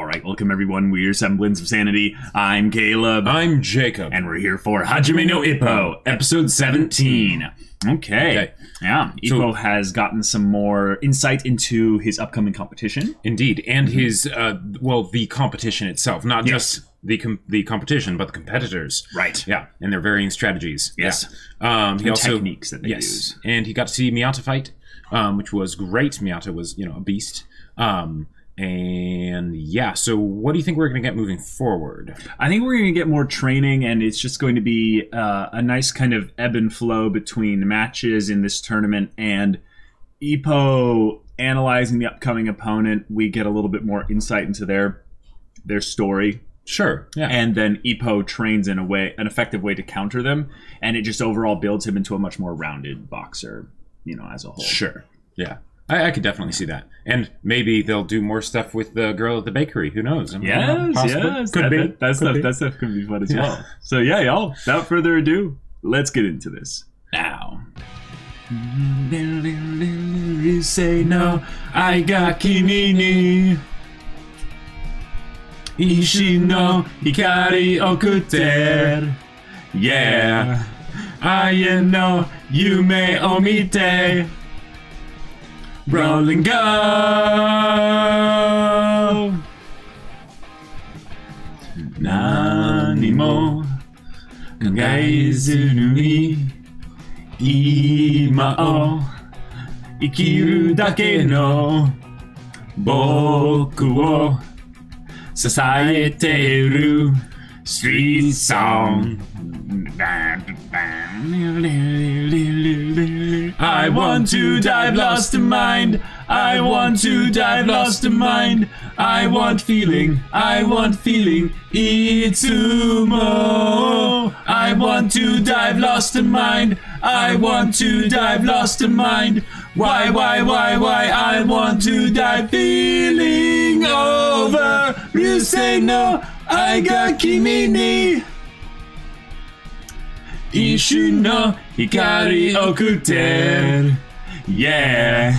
Alright, welcome everyone. We're Semblance of Sanity. I'm Caleb. I'm Jacob. And we're here for Hajime no Ippo, episode 17. Okay. Yeah, Ippo has gotten some more insight into his upcoming competition. Indeed, and his, well, the competition itself. Not just the competition, but the competitors. Right. Yeah, and their varying strategies. Yes. Yeah. He also, techniques that they use. And he got to see Miyata fight, which was great. Miyata was, you know, a beast. And yeah, so what do you think we're going to get moving forward? I think we're going to get more training, and it's just going to be a nice kind of ebb and flow between matches in this tournament and Ippo analyzing the upcoming opponent. We get a little bit more insight into their story. Sure. Yeah. And then Ippo trains in an effective way to counter them, and it just overall builds him into a much more rounded boxer, you know, as a whole. Sure. Yeah. I could definitely see that. And maybe they'll do more stuff with the girl at the bakery. Who knows? Yes. Could be. That stuff could be fun as well. So yeah, y'all, without further ado, let's get into this. Now. You say no, I got kimi ni Ishi no hikari okute. Yeah. I no yume o mite. Roll and go. Nani mo kangaezu ni ima o ikiru dake no boku wo sasaete iru street song. I want to dive lost in mind. I want to dive lost in mind. I want feeling. Itsumo. I want to dive lost in mind. I want to dive lost in mind. Why? I want to dive feeling over. You say no, I got kimi ni Ishu no hikari okute. Yeah.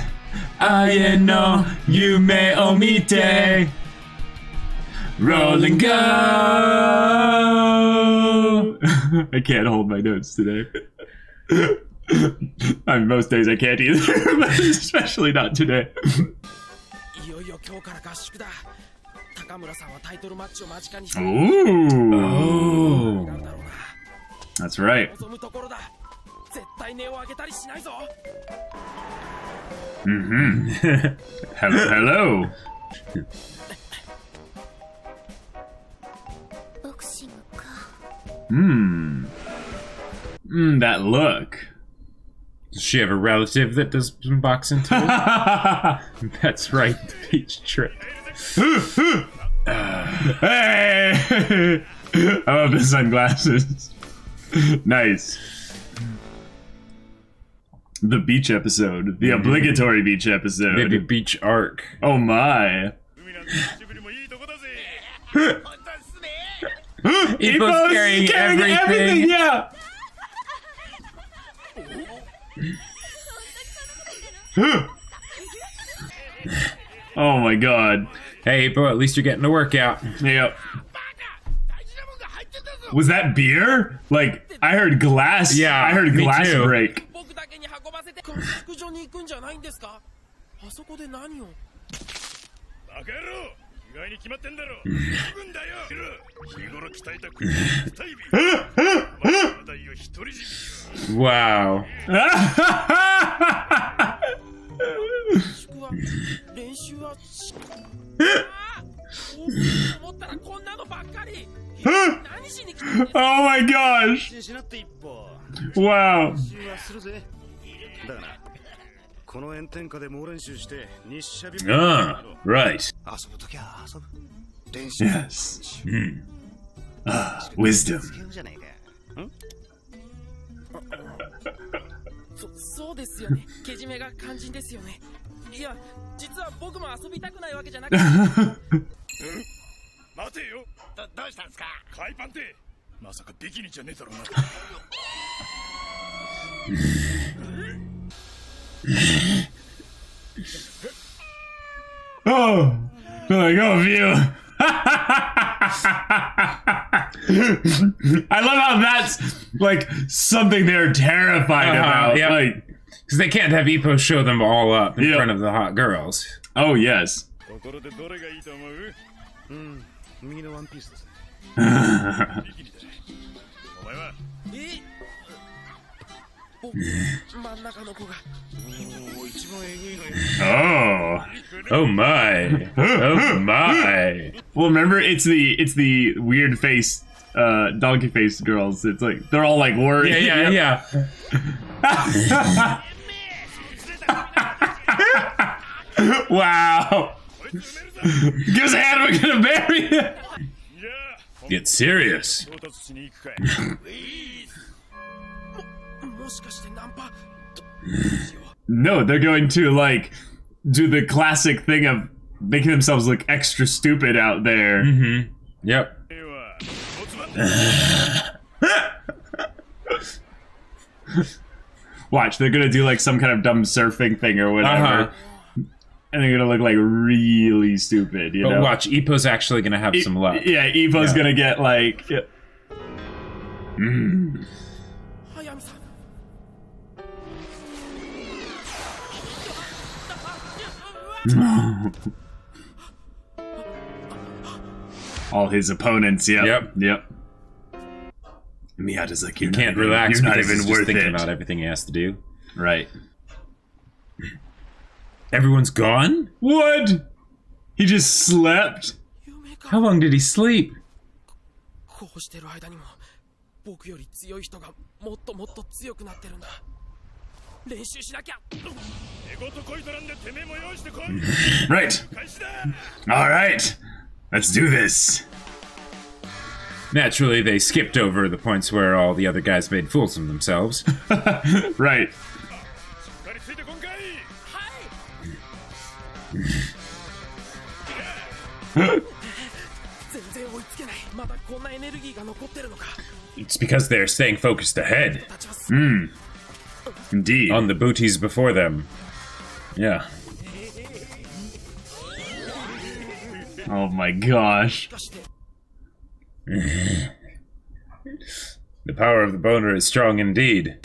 I no yume o mite. Roll and go. I can't hold my notes today. I mean, most days I can't either, but especially not today. Ooh. That's right. Hello. That look. Does she have a relative that does some boxing too? That's right, the beach trip. Hey! I love the sunglasses. Nice. The beach episode. The obligatory beach episode. Maybe beach arc. Oh my. Ippo's carrying everything. Yeah. Oh my god. Hey, Ippo, at least you're getting a workout. Yep. Was that beer? Like, I heard glass. Yeah, I heard glass too. break. Wow. Oh my gosh. Wow. Right. Yes. Wisdom. Oh, like, oh, phew. I love how that's like something they're terrified about. Yeah. Like, because they can't have Ippo show them all up in front of the hot girls. Oh, yes. Oh. Oh my. Oh my. Well, remember, it's the weird face, donkey face girls. It's like, they're all like worried. Yeah. Wow. Give us a hand, we're gonna bury it. Get serious. No, they're going to, like, do the classic thing of making themselves look extra stupid out there. Mm-hmm. Yep. Watch, they're gonna do, like, some kind of dumb surfing thing or whatever. And they're gonna look, like, really stupid, you know? But watch, Ippo's actually gonna have some luck. Yeah, Ippo's gonna get, like... All his opponents, yep. Miyata's like, you can't relax. You're not because even he's just worth thinking it. about everything he has to do. Right. Everyone's gone? What? He just slept? How long did he sleep? Right. Alright. Let's do this. Naturally, they skipped over the points where all the other guys made fools of themselves. Right. It's because they're staying focused ahead. Indeed. On the booties before them. Yeah. Oh my gosh. The power of the boner is strong indeed.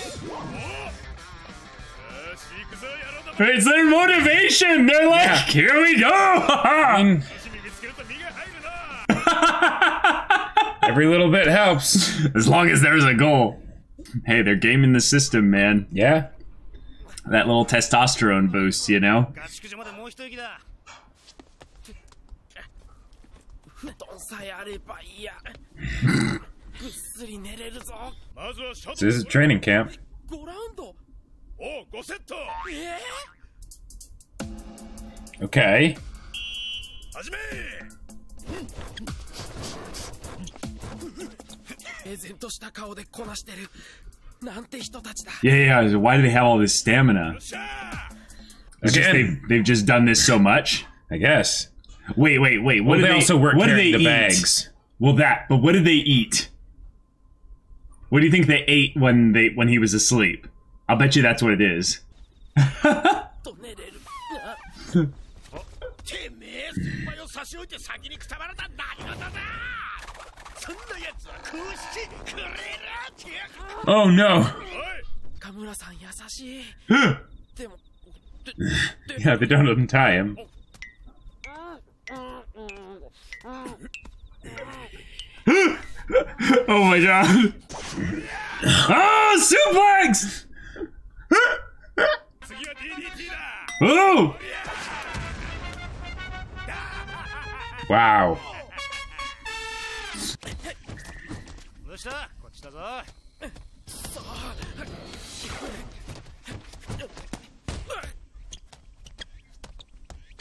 It's their motivation! They're like, here we go! Every little bit helps. As long as there's a goal. Hey, they're gaming the system, man. Yeah? That little testosterone boost, you know? This is a training camp. Okay. Yeah, why do they have all this stamina? It's just Again. they've just done this so much? I guess. Wait. What Well, do they also weren't what do carrying they the eat? bags. Well, but what did they eat? What do you think they ate when he was asleep? I'll bet you that's what it is. Oh no! Yeah, they don't untie him. Oh my god! Oh, suplex! Oh! Wow.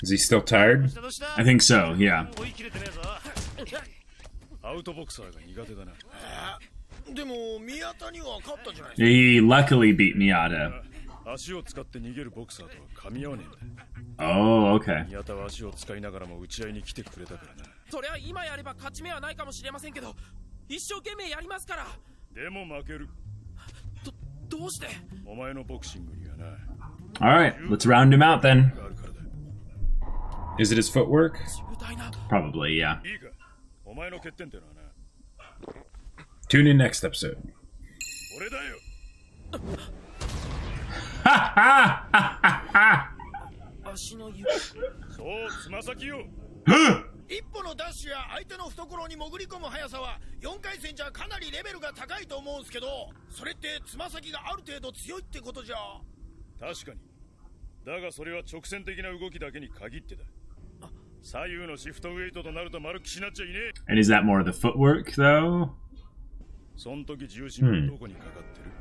Is he still tired? I think so, yeah. He luckily beat Miyata. Oh, okay. Alright, let's round him out then. Is it his footwork? Probably, yeah. Tune in next episode. Ippoのダッシュや相手の懐に潜り込む速さは4回戦じゃかなりレベルが高いと思うんすけど、それってつま先がある程度強いってことじゃ。確かに。だがそれは直線的な動きだけに限ってだ。左右のシフトウェイトとなると丸くしなっちゃいねえ。 And is that more of the footwork, though? その時重心はどこにかかってる？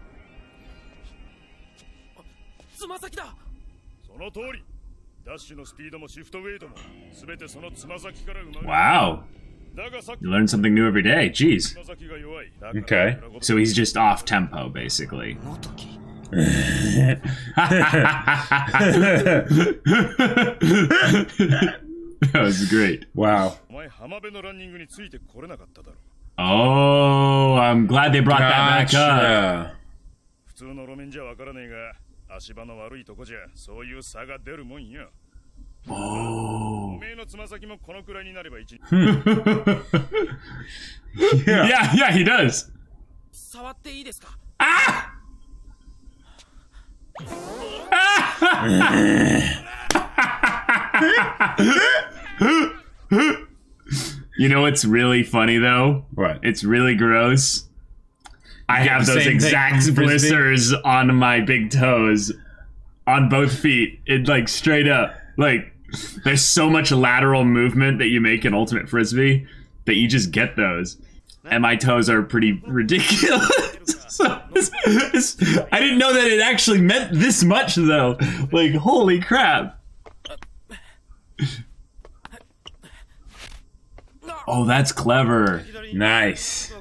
つま先だ。その通り。ダッシュのスピードもシフトウェイトも全てそのつま先から生まれる。 Wow. You learn something new every day. Jeez. Okay. So he's just off tempo, basically. That was great. Wow. Oh, I'm glad they brought that back up. 普通の路面じゃわからねえが、足場の悪いとこじゃそういう差が出るもんや。Oh. おめえのつま先もこのくらいになれば一。Yeah, he does. 触っていいですか? Ah! You know what's really funny though? What? It's really gross. I have those same exact thing, blisters on my big toes, on both feet. It like straight up, like there's so much lateral movement that you make in Ultimate Frisbee that you just get those. And my toes are pretty ridiculous. So I didn't know that it actually meant this much though. Like, holy crap. Oh, that's clever. Nice.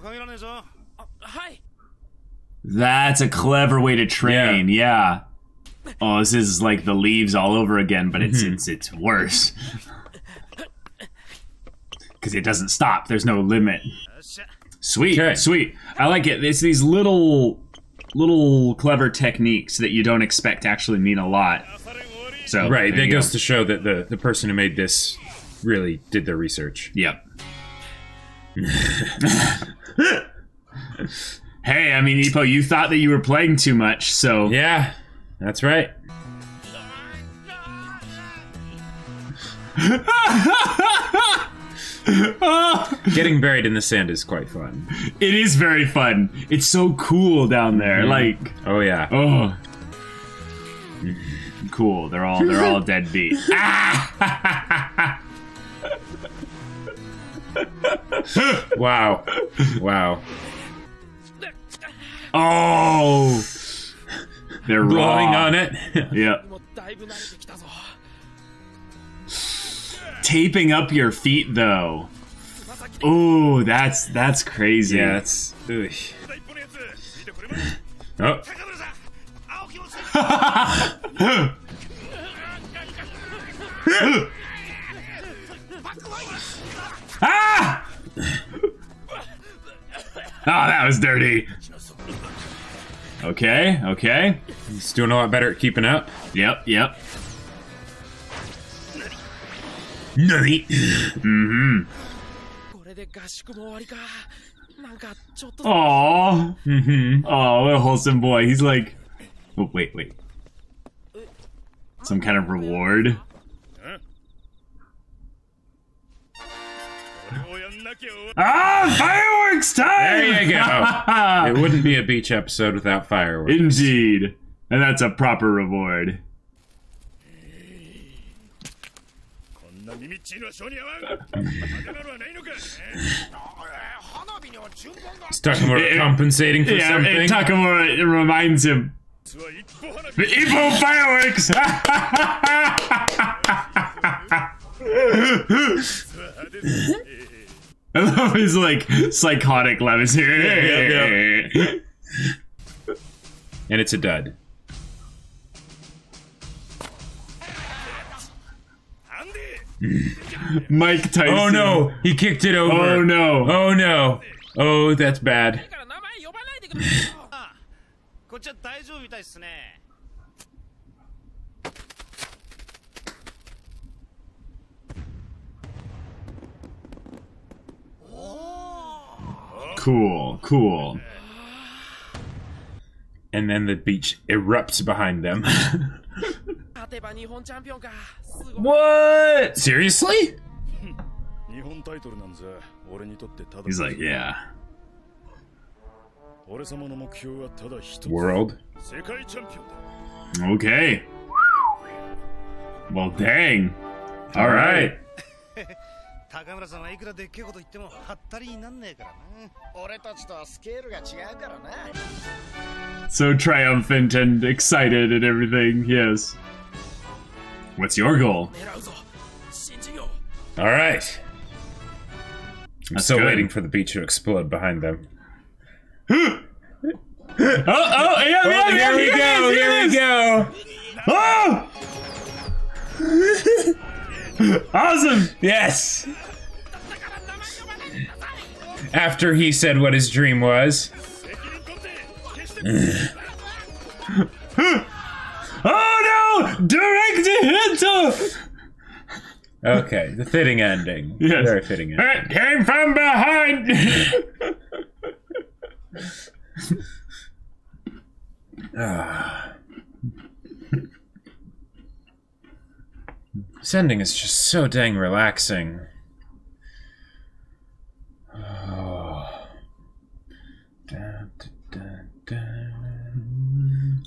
That's a clever way to train, yeah. Oh, this is like the leaves all over again, but it's worse. Because it doesn't stop. There's no limit. Sweet, Okay. sweet. I like it. It's these little clever techniques that you don't expect to actually mean a lot. So Right, there that you goes go. to show that the person who made this really did their research. Yep. Hey, I mean, Ippo, you thought that you were playing too much, so... Yeah, that's right. Getting buried in the sand is quite fun. It is very fun. It's so cool down there. Like, Oh yeah. oh, cool. They're all deadbeat. Wow. Wow. Oh, they're Blowing raw. on it. Yep. もうだいぶ慣れてきたぞ。 Taping up your feet though. Oh, that's crazy. Yeah, that's. Ugh. Oh. Ah! Oh, that was dirty. Okay, okay. He's doing a lot better at keeping up. Yep, yep. Nutty. これで合宿も終わりか。なんかちょっと。 Aww. Oh, what a wholesome boy. He's like... Oh, wait. Some kind of reward? Ah, fireworks time! There you go. It wouldn't be a beach episode without fireworks. Indeed. And that's a proper reward. He's talking about compensating for something. Yeah, Takamura, it reminds him. The Ippo fireworks! I love his, like, psychotic levels here. Yep. And it's a dud. Mike Tyson. Oh no! He kicked it over. Oh no. Oh no! Oh, that's bad. だから名前呼ばないでくださいよ。こっちは大丈夫みたいっすね。 Oh Cool, cool. And then the beach erupts behind them. What? Seriously? 日本タイトルなんざ俺にとってただ He's like, yeah. 俺様の目標はただ一つ World? 世界チャンピオンだ Okay. Well, dang. All right. 高村さんはいくらでっけえこと言ってもはったりになんねえからな。俺たちとはスケールが違うからな So triumphant and excited and everything. Yes. What's your goal? 狙うぞ新事業 All right. I'm That's still good. waiting for the beach to explode behind them. Yeah, Here we go! Here we go! Oh! Awesome! Yes! After he said what his dream was. Oh no! Direct hit! Okay, the fitting ending. Yes. Very fitting ending. It came from behind! This ending is just so dang relaxing. Oh. Dun, dun, dun, dun.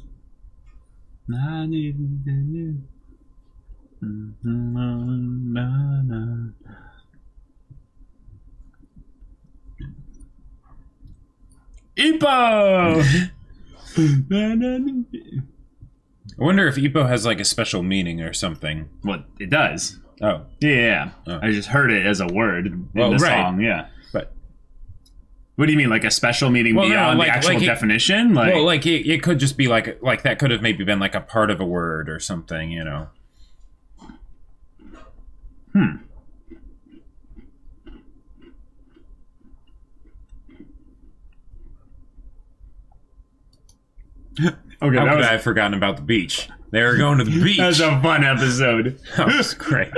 Ippo! I wonder if Ippo has like a special meaning or something. Well, it does. Oh, Yeah. Oh. I just heard it as a word in Well, the right. song, yeah. but What do you mean, like a special meaning Well, no, beyond like- the actual like it- definition? Like, well, like it could just be like that could have maybe been like a part of a word or something, you know. okay, How that could was, I have forgotten about the beach? They were going to the beach. that was a fun episode. That was great.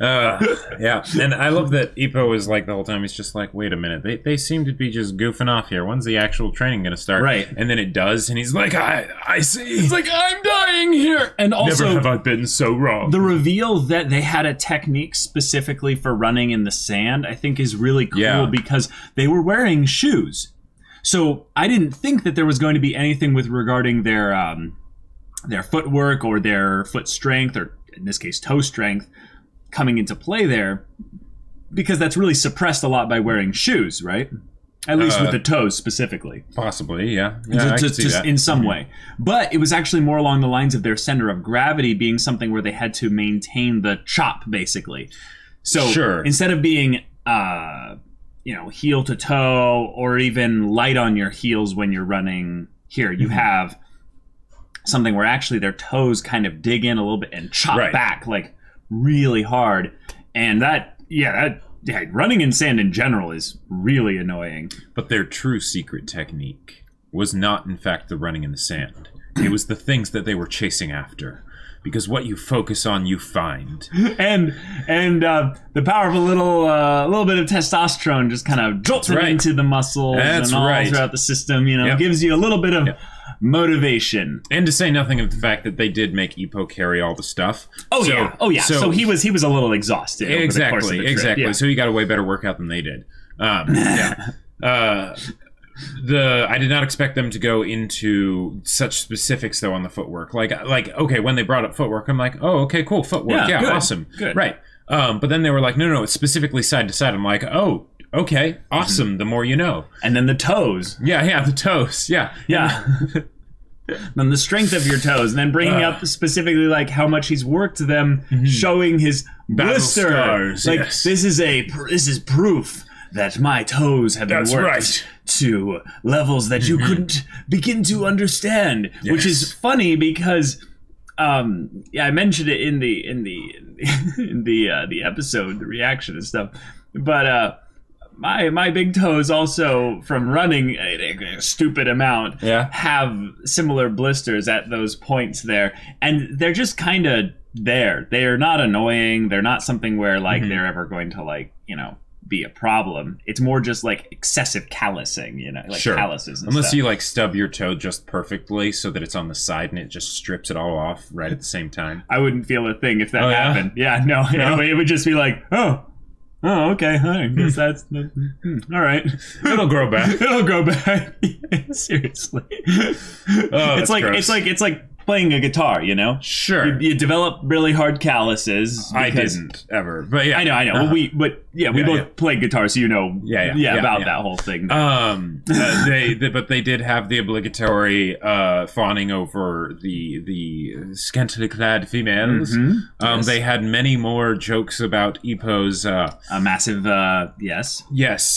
Yeah, and I love that Ippo is like the whole time. He's just like, wait a minute, they seem to be just goofing off here. When's the actual training going to start? Right. And then it does, and he's like, I see. It's like, I'm dying here! And also, Never have I been so wrong. the reveal that they had a technique specifically for running in the sand, I think is really cool Yeah. because they were wearing shoes. So I didn't think that there was going to be anything with regarding their footwork or their foot strength, or in this case, toe strength, coming into play there, because that's really suppressed a lot by wearing shoes, right? At least with the toes specifically. Possibly, yeah. Yeah, I can see Just that. in some way. But it was actually more along the lines of their center of gravity being something where they had to maintain the chop, basically. So Sure. instead of being, heel to toe or even light on your heels when you're running here, you have something where actually their toes kind of dig in a little bit and chop Right. back like really hard. And running in sand in general is really annoying. But their true secret technique was not, in fact, the running in the sand. It was the things that they were chasing after. Because what you focus on, you find. And the power of a little bit of testosterone just kind of jolts it right. into the muscles That's and all right. throughout the system. Yep. Gives you a little bit of Yep. motivation. And to say nothing of the fact that they did make Ippo carry all the stuff. Oh yeah. So he was a little exhausted. Over the course of the trip. Exactly. Yeah. So he got a way better workout than they did. Yeah. I did not expect them to go into such specifics though on the footwork. Like okay, when they brought up footwork, I'm like, oh, okay, cool, footwork, yeah, good, awesome, good. right. But then they were like, no, it's specifically side to side. I'm like, oh, okay, awesome. The more you know. And then the toes. Yeah, the toes. Yeah. Then the strength of your toes, and then bringing up specifically like how much he's worked them, showing his Battle blister. scars, Like yes. this is proof that my toes have been That's worked right. to levels that you couldn't begin to understand. Which is Yes. funny because I mentioned it in the episode, the reaction and stuff, but my big toes also from running a stupid amount have similar blisters at those points there, and they're just kind of there. They are not annoying. They're not something where like they're ever going to like be a problem. It's more just like excessive callousing, you know, like Sure. calluses and Unless stuff. you like stub your toe just perfectly so that it's on the side and it just strips it all off right at the same time. I wouldn't feel a thing if that Oh, yeah? happened. Yeah, no, it would just be like, oh, okay, I guess that's all right. It'll grow back. It'll grow back. Seriously, that's gross. it's like playing a guitar. You know, Sure. you develop really hard calluses. I because- didn't ever, but yeah, I know. Well, we both Yeah. played guitar, so you know, about yeah. that whole thing. But they did have the obligatory fawning over the scantily clad females. Yes. They had many more jokes about Ippo's A massive, yes,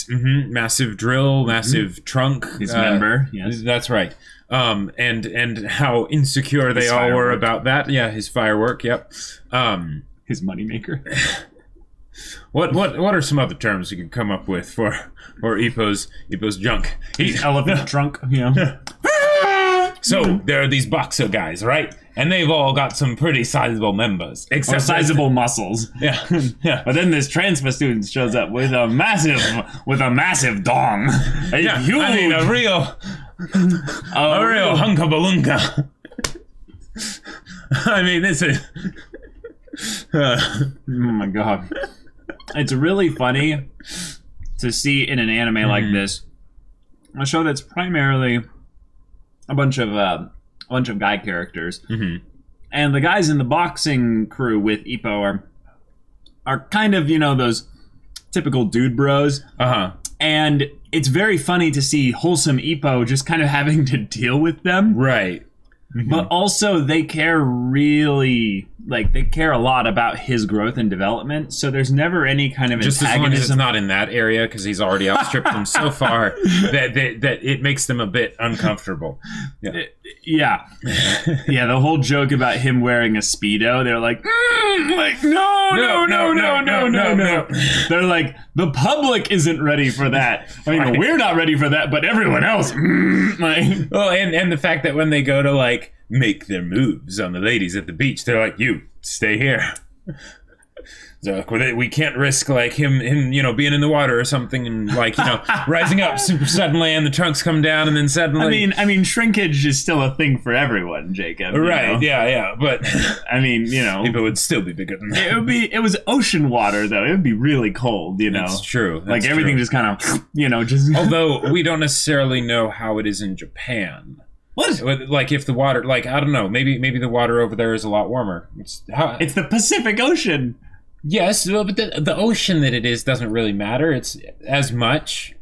massive drill, massive trunk, his member, yes. That's right. And how insecure they His all were firework. about that. Yeah, his firework. Yep. His moneymaker. What are some other terms you can come up with for Ippo's junk? Elephant trunk, you know. So there are these boxer guys, right? And they've all got some pretty sizable members. Or sizable muscles. Yeah, yeah. But then this transfer student shows up with a massive dong. Yeah, Huge. I mean, a real hunkabalunka. I mean, this is... Oh my god. It's really funny to see in an anime like this a show that's primarily a bunch of guy characters. And the guys in the boxing crew with Ippo are kind of, you know, those typical dude bros. And it's very funny to see wholesome Ippo just kind of having to deal with them. Right. But also they care really, like, they care a lot about his growth and development. So there's never any kind of Just as long as it's antagonism. not in that area, because he's already outstripped them so far that it makes them a bit uncomfortable. Yeah. Yeah. Yeah, the whole joke about him wearing a Speedo, they're like, no. They're like, the public isn't ready for that. I mean, we're not ready for that, but everyone else, like... Well, and the fact that when they go to, like, make their moves on the ladies at the beach, they're like, you, stay here. So we can't risk, like, him, you know, being in the water or something and, like, you know, rising up super suddenly and the trunks come down and then suddenly... I mean, shrinkage is still a thing for everyone, Jacob. Right, you know? yeah, but... I mean, you know... It would still be bigger than that. It was ocean water, though. It would be really cold, you know? That's true. Like, everything just kind of, you know, just... Although, we don't necessarily know how it is in Japan. What? Like, if the water... Like, I don't know. Maybe the water over there is a lot warmer. It's the Pacific Ocean. Yes, well, but the ocean that it is doesn't really matter. It's as much.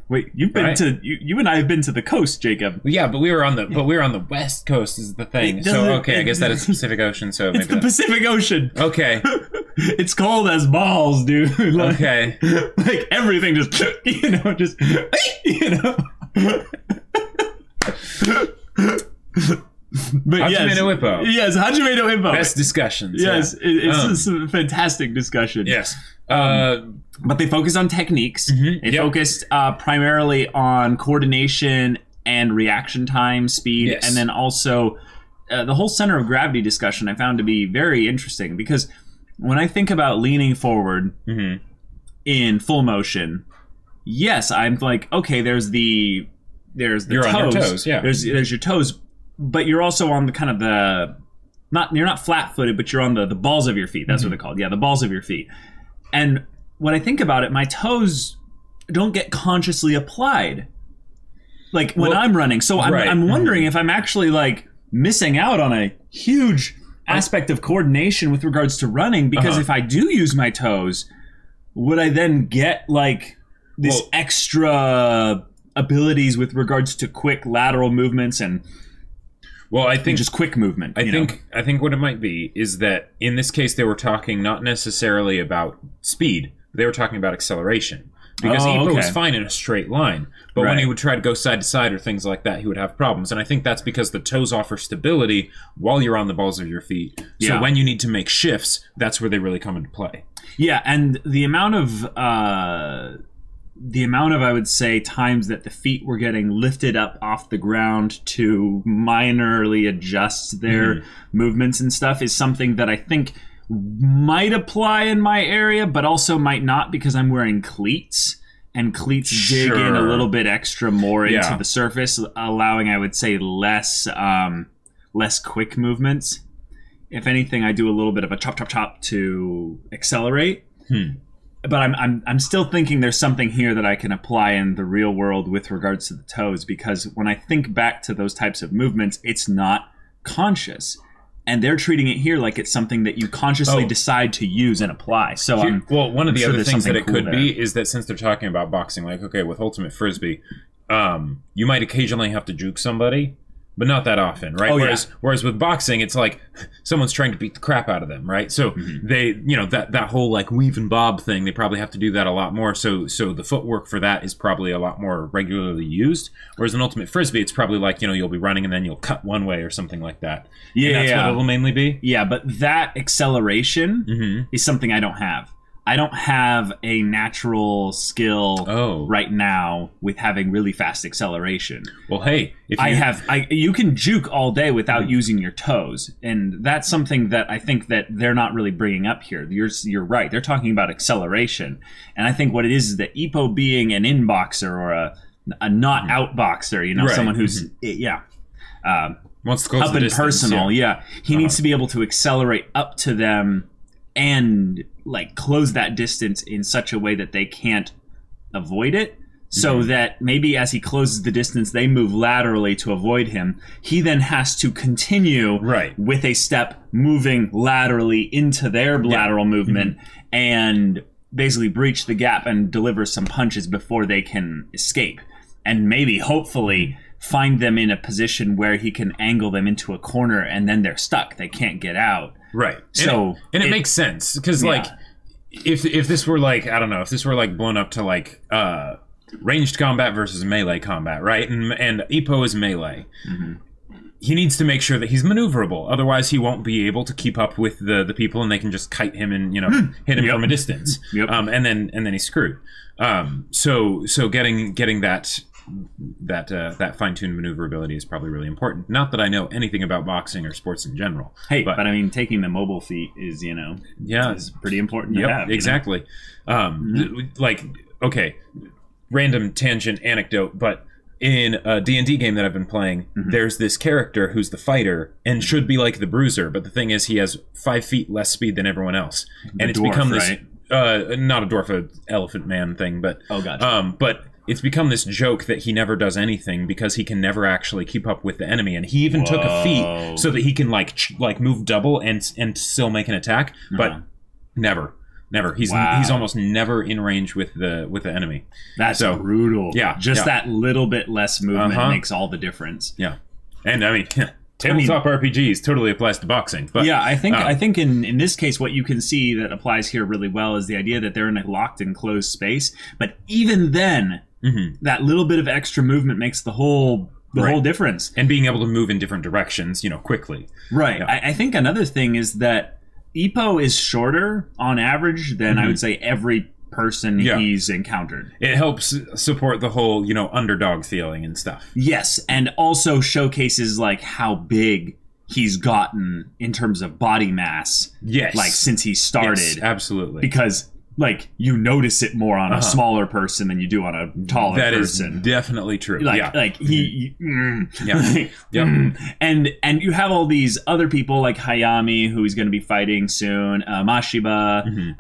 Wait, you've been Right. to you and I have been to the coast, Jacob. Yeah, but we were on the west coast is the thing. It So doesn't- okay, I guess that is the Pacific Ocean. So It's maybe the Pacific Ocean. okay, It's cold as balls, dude. Like, okay. like everything just you know just you know. But Hajime no Ippo. Yes, Hajime no Ippo. Best discussions. Yes, yeah. it's a fantastic discussion. Yes. But they focused on techniques. They yep. focused primarily on coordination and reaction time, speed, Yes. and then also the whole center of gravity discussion I found to be very interesting because when I think about leaning forward in full motion, yes, I'm like, okay, there's the You're toes. on your toes, yeah. There's your toes, but you're also on the kind of you're not flat-footed, but you're on the balls of your feet. That's what they're called. Yeah, the balls of your feet. And when I think about it, my toes don't get consciously applied, like when I'm running. So I'm wondering if I'm actually like missing out on a huge aspect of coordination with regards to running. Because if I do use my toes, would I then get like this extra abilities with regards to quick lateral movements and I think just quick movement? I think what it might be is that in this case they were talking not necessarily about speed, they were talking about acceleration. Because Ippo was fine in a straight line, but when he would try to go side to side or things like that, he would have problems. And I think that's because the toes offer stability while you're on the balls of your feet. So when you need to make shifts, that's where they really come into play. Yeah, and the amount of I would say times that the feet were getting lifted up off the ground to minorly adjust their movements and stuff is something that I think might apply in my area, but also might not because I'm wearing cleats. And cleats dig in a little bit extra more into the surface, allowing, I would say, less quick movements. If anything, I do a little bit of a chop, chop, chop to accelerate. But I'm still thinking there's something here that I can apply in the real world with regards to the toes, because when I think back to those types of movements, it's not conscious. And they're treating it here like it's something that you consciously decide to use and apply. So, one of the other things that it cool could be is that since they're talking about boxing, like, okay, with Ultimate Frisbee, you might occasionally have to juke somebody, but not that often, right? Whereas with boxing, it's like someone's trying to beat the crap out of them, right? So they, that whole like weave and bob thing, they probably have to do that a lot more. So the footwork for that is probably a lot more regularly used. Whereas in Ultimate Frisbee, it's probably like, you'll be running and then you'll cut one way or something like that. Yeah, and that's what it'll mainly be. Yeah, but that acceleration is something I don't have. I don't have a natural skill right now with having really fast acceleration. Well, hey, if you can juke all day without using your toes, and that's something that I think that they're not really bringing up here. You're right. They're talking about acceleration, and I think what it is that Ippo being an in-boxer or a not out boxer, someone who's wants to close up the and distance, personal. He needs to be able to accelerate up to them and like close that distance in such a way that they can't avoid it, so that maybe as he closes the distance, they move laterally to avoid him. He then has to continue with a step moving laterally into their lateral movement and basically breach the gap and deliver some punches before they can escape. And maybe, hopefully, find them in a position where he can angle them into a corner and then they're stuck. They can't get out. Right. So it makes sense because like if this were like, I don't know, if this were like blown up to like ranged combat versus melee combat, right? And Ippo is melee. He needs to make sure that he's maneuverable. Otherwise, he won't be able to keep up with the people, and they can just kite him and hit him from a distance. And then he's screwed. So getting that fine-tuned maneuverability is probably really important. Not that I know anything about boxing or sports in general. But I mean, taking the mobile feat is, is pretty important to have. Exactly. Like, okay, random tangent anecdote, but in a D&D game that I've been playing, there's this character who's the fighter and should be like the bruiser, but the thing is he has 5 feet less speed than everyone else. And it's become this... not a dwarf, a elephant man thing, but... Oh, gotcha. But it's become this joke that he never does anything because he can never actually keep up with the enemy, and he even took a feat so that he can like move double and still make an attack, but never. He's almost never in range with the enemy. That's brutal. Yeah, just that little bit less movement makes all the difference. Yeah, and I mean. Tabletop RPGs totally applies to boxing. But, I think in this case, what you can see that applies here really well is the idea that they're in a locked and closed space. But even then, that little bit of extra movement makes the whole difference. And being able to move in different directions, quickly. Right. Yeah. I think another thing is that Ippo is shorter on average than I would say every person he's encountered. It helps support the whole, underdog feeling and stuff. Yes, and also showcases like how big he's gotten in terms of body mass. Yes. Like since he started. Yes, absolutely. Because like you notice it more on a smaller person than you do on a taller person. That is definitely true. And you have all these other people like Hayami, who he's going to be fighting soon, Mashiba,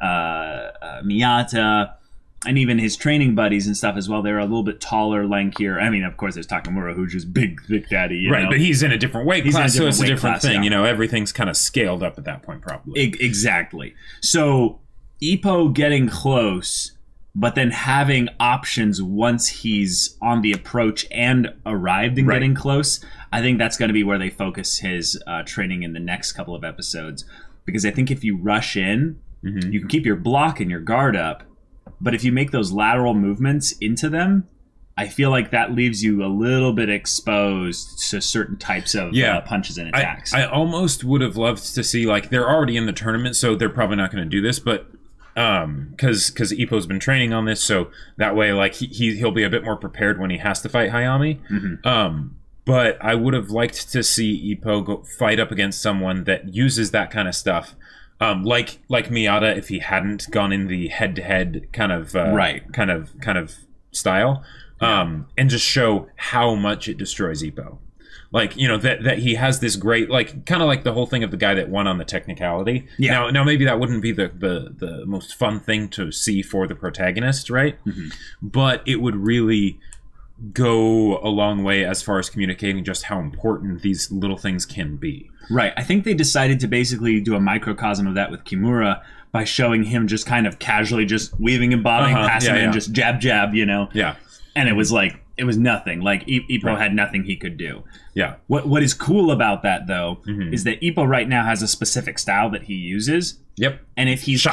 Miyata, and even his training buddies and stuff as well. They're a little bit taller, lankier. I mean, of course, there's Takamura, who's just big, thick daddy. You know? But he's in a different weight class, so it's a different thing. Everything's kind of scaled up at that point, probably. Exactly. So Ippo getting close, but then having options once he's on the approach and arrived and getting close, I think that's going to be where they focus his training in the next couple of episodes. Because I think if you rush in, you can keep your block and your guard up, but if you make those lateral movements into them, I feel like that leaves you a little bit exposed to certain types of punches and attacks. I almost would have loved to see, like, they're already in the tournament, so they're probably not going to do this, but because Ippo's been training on this, so that way, like, he'll be a bit more prepared when he has to fight Hayami. But I would have liked to see Ippo go fight up against someone that uses that kind of stuff like Miyata, if he hadn't gone in the head-to-head kind of style, and just show how much it destroys Ippo. Like, you know, that he has this great, like, kind of like the whole thing of the guy that won on the technicality. Yeah. Now maybe that wouldn't be the most fun thing to see for the protagonist, right? Mm-hmm. But it would really go a long way as far as communicating just how important these little things can be. Right. I think they decided to basically do a microcosm of that with Kimura by showing him just kind of casually just weaving and bobbing, passing in, just jab, you know? Yeah. And it was like, it was nothing. Like, Ippo had nothing he could do. Yeah. What is cool about that, though, is that Ippo right now has a specific style that he uses. Yep. And if he's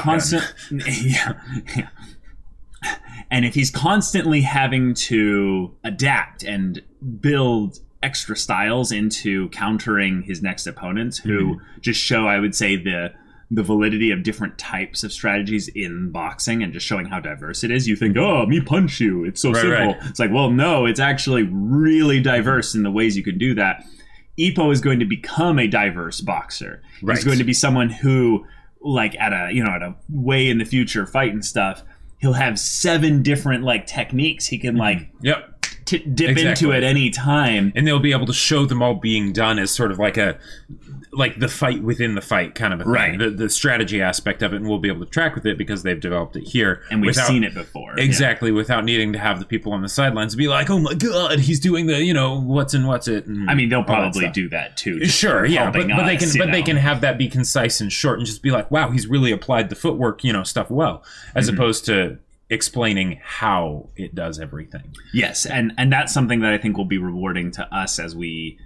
And if he's constantly having to adapt and build extra styles into countering his next opponents, who just show, I would say, the validity of different types of strategies in boxing and just showing how diverse it is. You think, oh, me punch you. It's so simple. Right. It's like, well, no, it's actually really diverse in the ways you can do that. Ippo is going to become a diverse boxer. Right. He's going to be someone who, like, at a way in the future fight and stuff, he'll have 7 different, like, techniques he can, like, dip into at any time. And they'll be able to show them all being done as sort of like the fight within the fight kind of a thing. Right. The strategy aspect of it, and we'll be able to track with it because they've developed it here. And we've seen it before. Exactly, without needing to have the people on the sidelines be like, oh my god, he's doing the, you know, what's it. I mean, they'll probably do that too. Sure, yeah, but they can have that be concise and short and just be like, wow, he's really applied the footwork, you know, stuff well, as opposed to explaining how it does everything. Yes, and that's something that I think will be rewarding to us as we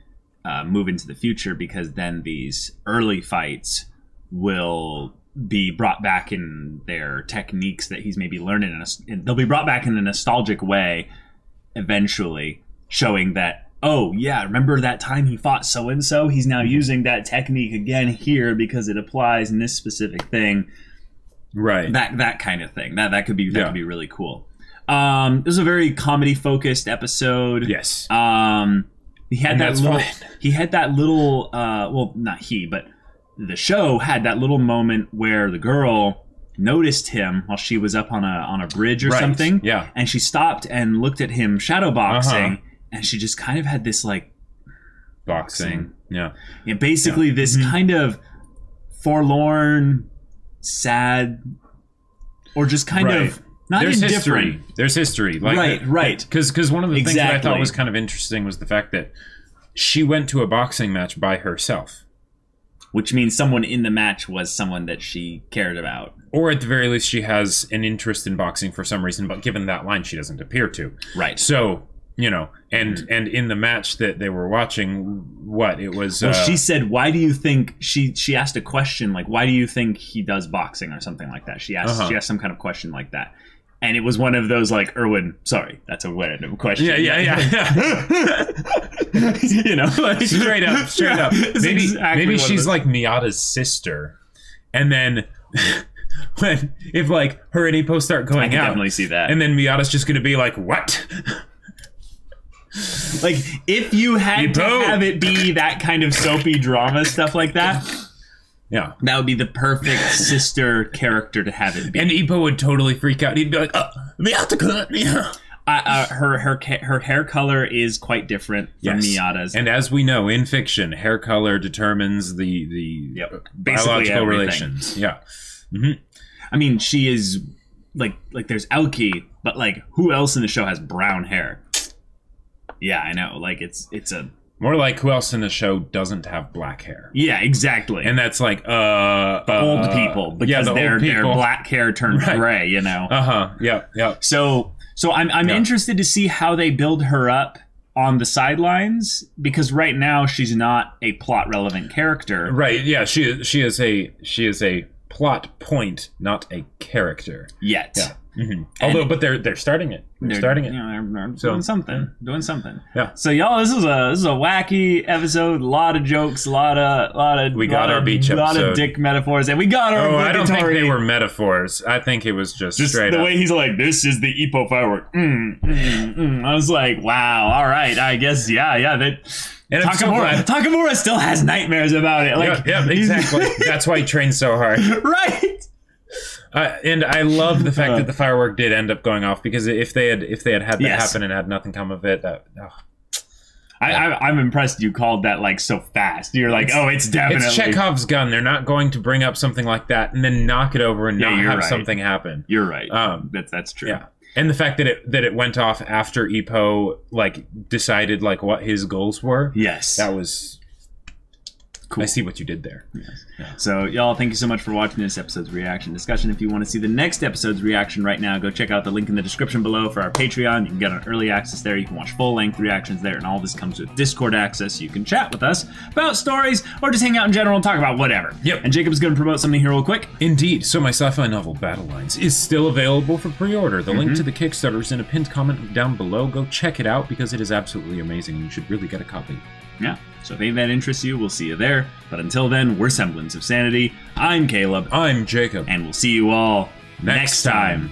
move into the future, because then these early fights will be brought back in their techniques that he's maybe learning. They'll be brought back in a nostalgic way eventually, showing that, oh, yeah, remember that time he fought so-and-so? He's now using that technique again here because it applies in this specific thing. Right. That kind of thing. That could be really cool. This is a very comedy-focused episode. Yes. He had that little well, not he, but the show had that little moment where the girl noticed him while she was up on a bridge or something. Yeah. And she stopped and looked at him shadowboxing, and she just kind of had this, like, boxing. Yeah. Basically this kind of forlorn, sad, or just kind of not indifferent. There's history. Like, right. Because one of the things that I thought was kind of interesting was the fact that she went to a boxing match by herself. Which means someone in the match was someone that she cared about. Or at the very least, she has an interest in boxing for some reason, but given that line, she doesn't appear to. Right. So, you know, and in the match that they were watching, it was... Well, she said, why do you think... She asked a question, like, why do you think he does boxing or something like that? She asked some kind of question like that. And it was one of those, like, Erwin, sorry, that's a random question. Yeah. You know, like, straight up. Maybe she's like Miyata's sister. And then if like her and Ippo start going out, I can definitely see that. And then Miyata's just going to be like, what? Like, if you had to have it be that kind of soapy drama stuff like that, yeah, that would be the perfect sister character to have it be. And Ippo would totally freak out. He'd be like, Miyata, yeah. Her hair color is quite different from Miyata's. And as we know, in fiction, hair color determines the biological relations. Yeah. Mm-hmm. I mean, she is like there's Elki, but like who else in the show has brown hair? Yeah, I know. Like it's a more like who else in the show doesn't have black hair? Yeah, exactly. And that's like the old people, because their black hair turned gray, you know. Yeah. So I'm interested to see how they build her up on the sidelines, because right now she's not a plot relevant character. Right. Yeah. She is a plot point, not a character yet. Yeah. Mm-hmm. But they're starting it. They're starting it. You know, they're doing something. Doing something. Yeah. So y'all, this is a wacky episode. A lot of jokes. A lot of. We got our beach episode. A lot of dick metaphors, and we got our. Oh, I don't think they were metaphors. I think it was just straight the up. way he's like, "This is the Ippo firework." I was like, "Wow, all right, I guess, yeah." And Takamura still has nightmares about it. Like, yeah, exactly. That's why he trains so hard. Right. And I love the fact that the firework did end up going off, because if they had that happen and had nothing come of it, I'm impressed you called that like so fast. You're like, it's definitely... It's Chekhov's gun. They're not going to bring up something like that and then knock it over and not have something happen. You're right. That's true. Yeah. And the fact that it went off after Ippo like decided like what his goals were. Yes. That was... Cool. I see what you did there. Yes. Yeah. So, y'all, thank you so much for watching this episode's reaction discussion. If you want to see the next episode's reaction right now, go check out the link in the description below for our Patreon. You can get on early access there. You can watch full-length reactions there, and all this comes with Discord access, so you can chat with us about stories or just hang out in general and talk about whatever. Yep. And Jacob's going to promote something here real quick. Indeed. So my sci-fi novel, Battle Lines, is still available for pre-order. The link to the Kickstarter is in a pinned comment down below. Go check it out, because it is absolutely amazing. You should really get a copy. Yeah. So if any of that interests you, we'll see you there. But until then, we're Semblance of Sanity. I'm Caleb. I'm Jacob. And we'll see you all next time.